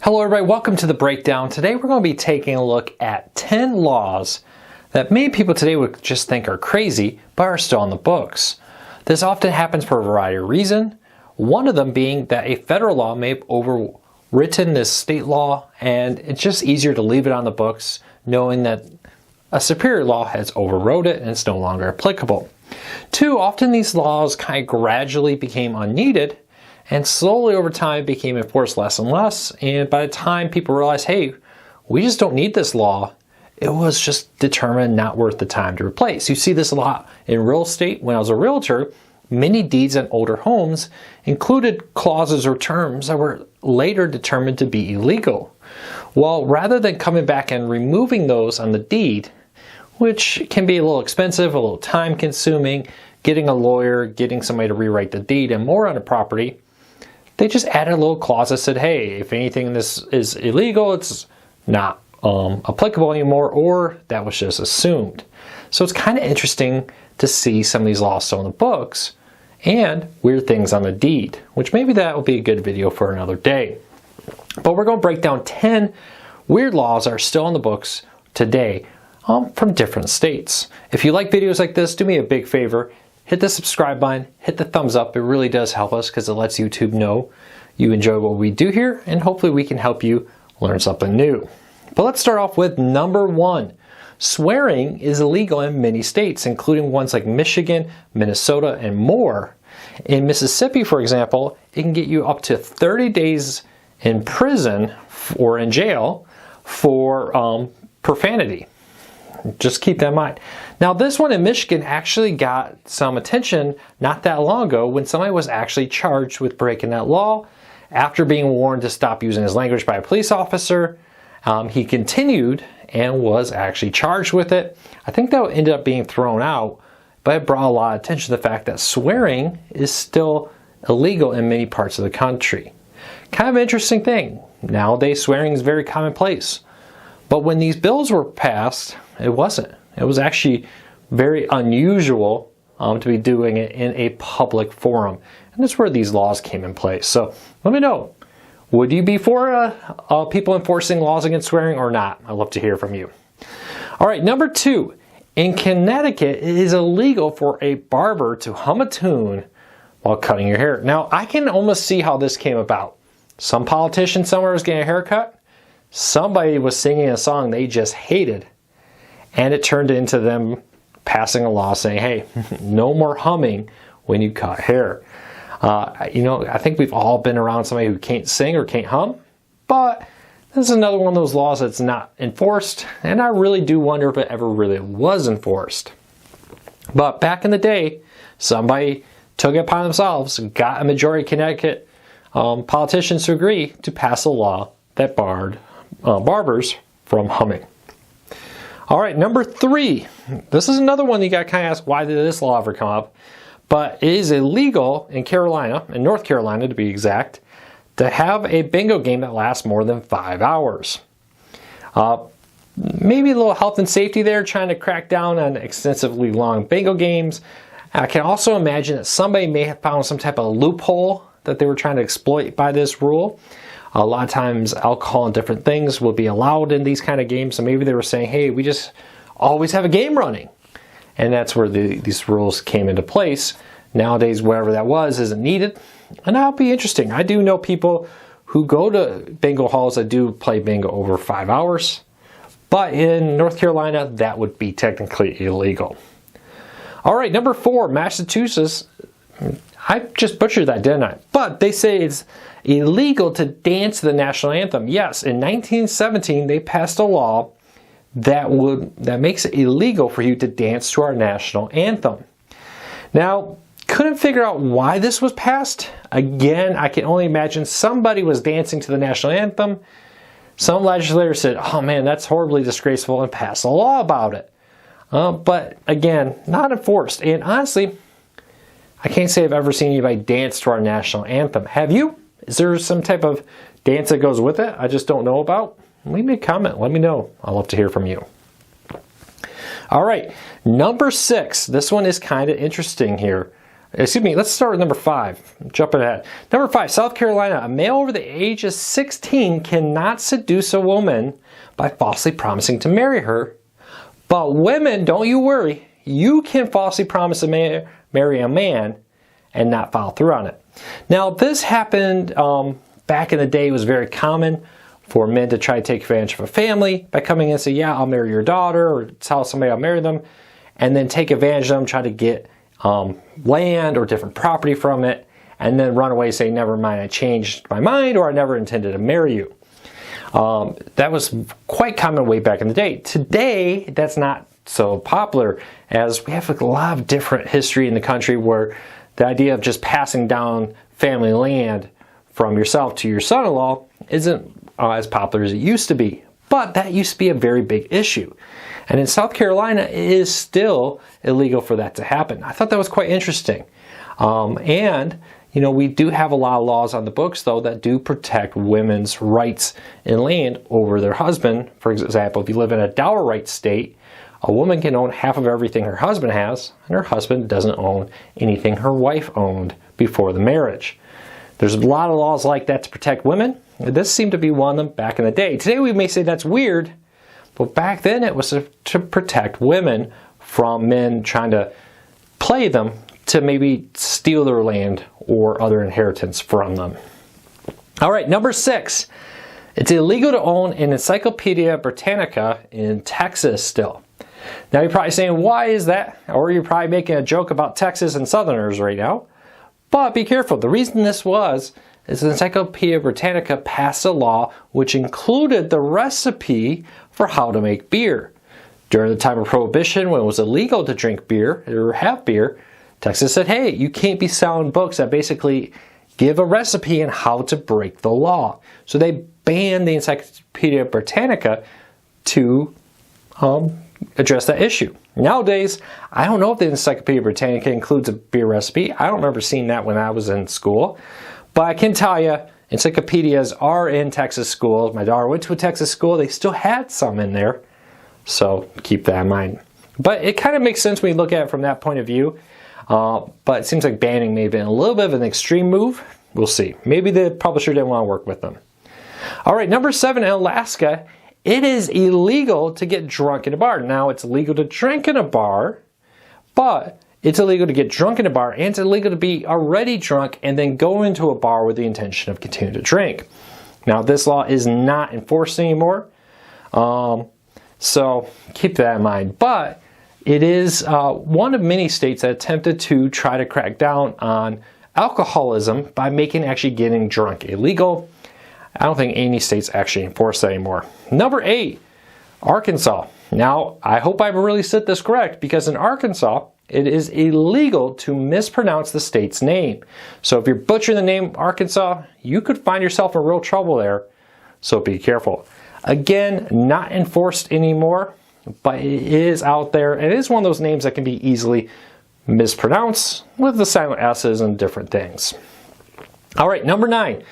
Hello everybody, welcome to the breakdown. Today we're going to be taking a look at 10 laws that many people today would just think are crazy, but are still on the books. This often happens for a variety of reasons, one of them being that a federal law may have overwritten this state law, and it's just easier to leave it on the books knowing that a superior law has overrode it and it's no longer applicable. Two, often these laws kind of gradually became unneeded and slowly over time became enforced less and less, and by the time people realized, hey, we just don't need this law, it was just determined not worth the time to replace. You see this a lot in real estate. When I was a realtor, many deeds on older homes included clauses or terms that were later determined to be illegal. Well, rather than coming back and removing those on the deed, which can be a little expensive, a little time consuming, getting a lawyer, getting somebody to rewrite the deed and more on a property, they just added a little clause that said, hey, if anything in this is illegal, it's not applicable anymore, or that was just assumed. So it's kind of interesting to see some of these laws still in the books and weird things on the deed, which maybe that will be a good video for another day. But we're going to break down 10 weird laws that are still in the books today from different states. If you like videos like this, do me a big favor. Hit the subscribe button, hit the thumbs up. It really does help us because it lets YouTube know you enjoy what we do here, and hopefully we can help you learn something new. But let's start off with number 1. Swearing is illegal in many states, including ones like Michigan, Minnesota, and more. In Mississippi, for example, it can get you up to 30 days in prison or in jail for profanity. Just keep that in mind. Now, this one in Michigan actually got some attention not that long ago when somebody was actually charged with breaking that law. After being warned to stop using his language by a police officer, he continued and was actually charged with it. I think that ended up being thrown out, but it brought a lot of attention to the fact that swearing is still illegal in many parts of the country. Kind of an interesting thing. Nowadays, swearing is very commonplace. But when these bills were passed, it wasn't. It was actually very unusual to be doing it in a public forum. And that's where these laws came in place. So let me know, would you be for people enforcing laws against swearing or not? I'd love to hear from you. All right, number 2. In Connecticut, it is illegal for a barber to hum a tune while cutting your hair. Now, I can almost see how this came about. Some politician somewhere was getting a haircut. Somebody was singing a song they just hated, and it turned into them passing a law saying, hey, no more humming when you cut hair. I think we've all been around somebody who can't sing or can't hum, but this is another one of those laws that's not enforced, and I really do wonder if it ever really was enforced. But back in the day, somebody took it upon themselves, got a majority of Connecticut politicians to agree to pass a law that barred barbers from humming. All right, number 3. This is another one you got to kind of ask, why did this law ever come up? But it is illegal in Carolina, in North Carolina to be exact, to have a bingo game that lasts more than 5 hours. Maybe a little health and safety there, trying to crack down on extensively long bingo games. I can also imagine that somebody may have found some type of loophole that they were trying to exploit by this rule. A lot of times alcohol and different things will be allowed in these kind of games. So maybe they were saying, hey, we just always have a game running. And that's where these rules came into place. Nowadays, whatever that was isn't needed. And that'll be interesting. I do know people who go to bingo halls that do play bingo over 5 hours. But in North Carolina, that would be technically illegal. All right, number 4, Massachusetts. I just butchered that, didn't I? But they say it's illegal to dance to the national anthem. Yes, in 1917, they passed a law that makes it illegal for you to dance to our national anthem. Now, couldn't figure out why this was passed. Again, I can only imagine somebody was dancing to the national anthem. Some legislator said, oh man, that's horribly disgraceful, and passed a law about it. But again, not enforced. And honestly, I can't say I've ever seen anybody dance to our national anthem. Have you? Is there some type of dance that goes with it I just don't know about? Leave me a comment. Let me know. I'd love to hear from you. All right, number 6. This one is kind of interesting here. Excuse me, let's start with number 5. Jumping ahead. Number 5, South Carolina. A male over the age of 16 cannot seduce a woman by falsely promising to marry her. But women, don't you worry, you can falsely promise to marry a man and not follow through on it. Now, this happened back in the day. It was very common for men to try to take advantage of a family by coming in and say, yeah, I'll marry your daughter, or tell somebody I'll marry them, and then take advantage of them, try to get land or different property from it, and then run away and say, never mind, I changed my mind, or I never intended to marry you. That was quite common way back in the day. Today, that's not so popular, as we have a lot of different history in the country where the idea of just passing down family land from yourself to your son-in-law isn't as popular as it used to be. But that used to be a very big issue. And in South Carolina, it is still illegal for that to happen. I thought that was quite interesting. And, you know, we do have a lot of laws on the books, though, that do protect women's rights in land over their husband. For example, if you live in a dower right state, a woman can own half of everything her husband has, and her husband doesn't own anything her wife owned before the marriage. There's a lot of laws like that to protect women. This seemed to be one of them back in the day. Today we may say that's weird, but back then it was to protect women from men trying to play them to maybe steal their land or other inheritance from them. All right, number 6. It's illegal to own an Encyclopedia Britannica in Texas still. Now you're probably saying, why is that? Or you're probably making a joke about Texas and Southerners right now. But be careful. The reason this was is the Encyclopedia Britannica passed a law which included the recipe for how to make beer. During the time of Prohibition, when it was illegal to drink beer or have beer, Texas said, hey, you can't be selling books that basically give a recipe on how to break the law. So they banned the Encyclopedia Britannica to address that issue. Nowadays, I don't know if the Encyclopedia Britannica includes a beer recipe. I don't remember seeing that when I was in school. But I can tell you, encyclopedias are in Texas schools. My daughter went to a Texas school. They still had some in there. So keep that in mind. But it kind of makes sense when you look at it from that point of view. But it seems like banning may have been a little bit of an extreme move. We'll see. Maybe the publisher didn't want to work with them. All right, number 7, in Alaska, it is illegal to get drunk in a bar. Now, it's illegal to drink in a bar, but it's illegal to get drunk in a bar, and it's illegal to be already drunk and then go into a bar with the intention of continuing to drink. Now, this law is not enforced anymore, so keep that in mind. But it is one of many states that attempted to try to crack down on alcoholism by making actually getting drunk illegal. I don't think any states actually enforce that anymore. Number 8, Arkansas. Now, I hope I really said this correct, because in Arkansas, it is illegal to mispronounce the state's name. So if you're butchering the name Arkansas, you could find yourself in real trouble there. So be careful. Again, not enforced anymore, but it is out there. And it is one of those names that can be easily mispronounced with the silent S's and different things. All right, number 9.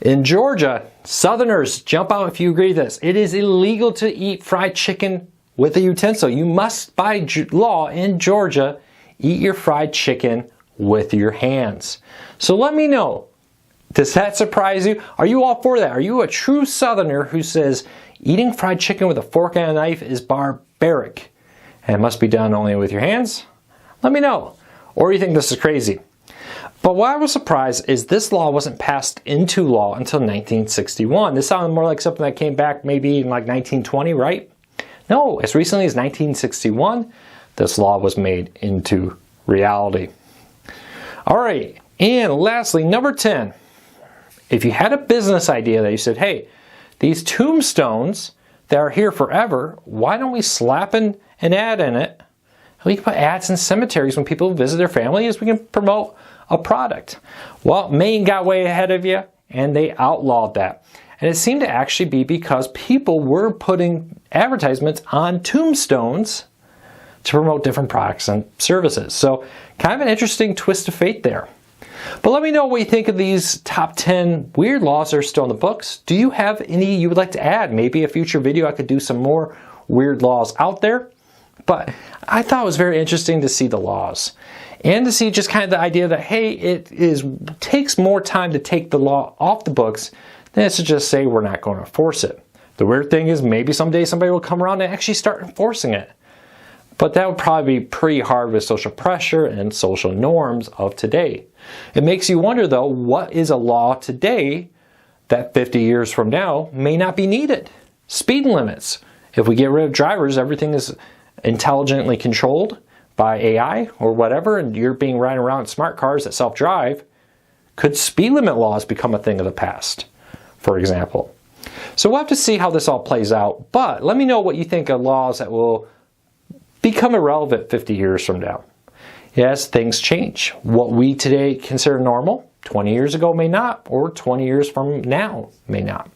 In Georgia, Southerners, jump out if you agree with this. It is illegal to eat fried chicken with a utensil. You must, by law in Georgia, eat your fried chicken with your hands. So let me know, does that surprise you? Are you all for that? Are you a true Southerner who says eating fried chicken with a fork and a knife is barbaric and it must be done only with your hands? Let me know. Or you think this is crazy? But what I was surprised is this law wasn't passed into law until 1961. This sounded more like something that came back maybe in like 1920, right? No, as recently as 1961, this law was made into reality. All right, and lastly, number 10. If you had a business idea that you said, hey, these tombstones that are here forever, why don't we slap an ad in it? We can put ads in cemeteries when people visit their families. We can promote a product. Well, Maine got way ahead of you, and they outlawed that. And it seemed to actually be because people were putting advertisements on tombstones to promote different products and services. So kind of an interesting twist of fate there. But let me know what you think of these top 10 weird laws that are still in the books. Do you have any you would like to add? Maybe a future video I could do some more weird laws out there. But I thought it was very interesting to see the laws. and to see just kind of the idea that, hey, takes more time to take the law off the books than to just say we're not going to enforce it. The weird thing is maybe someday somebody will come around and actually start enforcing it. But that would probably be pretty hard with social pressure and social norms of today. It makes you wonder, though, what is a law today that 50 years from now may not be needed? Speed limits. If we get rid of drivers, everything is intelligently controlled by AI or whatever, and you're being riding around in smart cars that self-drive. Could speed limit laws become a thing of the past, for example? So we'll have to see how this all plays out, but let me know what you think of laws that will become irrelevant 50 years from now. Yes, things change. What we today consider normal, 20 years ago may not, or 20 years from now may not.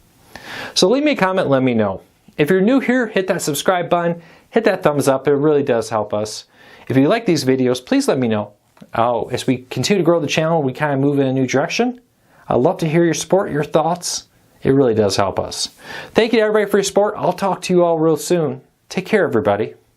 So leave me a comment, let me know. If you're new here, hit that subscribe button, hit that thumbs up, it really does help us. If you like these videos, please let me know. As we continue to grow the channel, we kind of move in a new direction. I'd love to hear your support, your thoughts. It really does help us. Thank you to everybody for your support. I'll talk to you all real soon. Take care, everybody.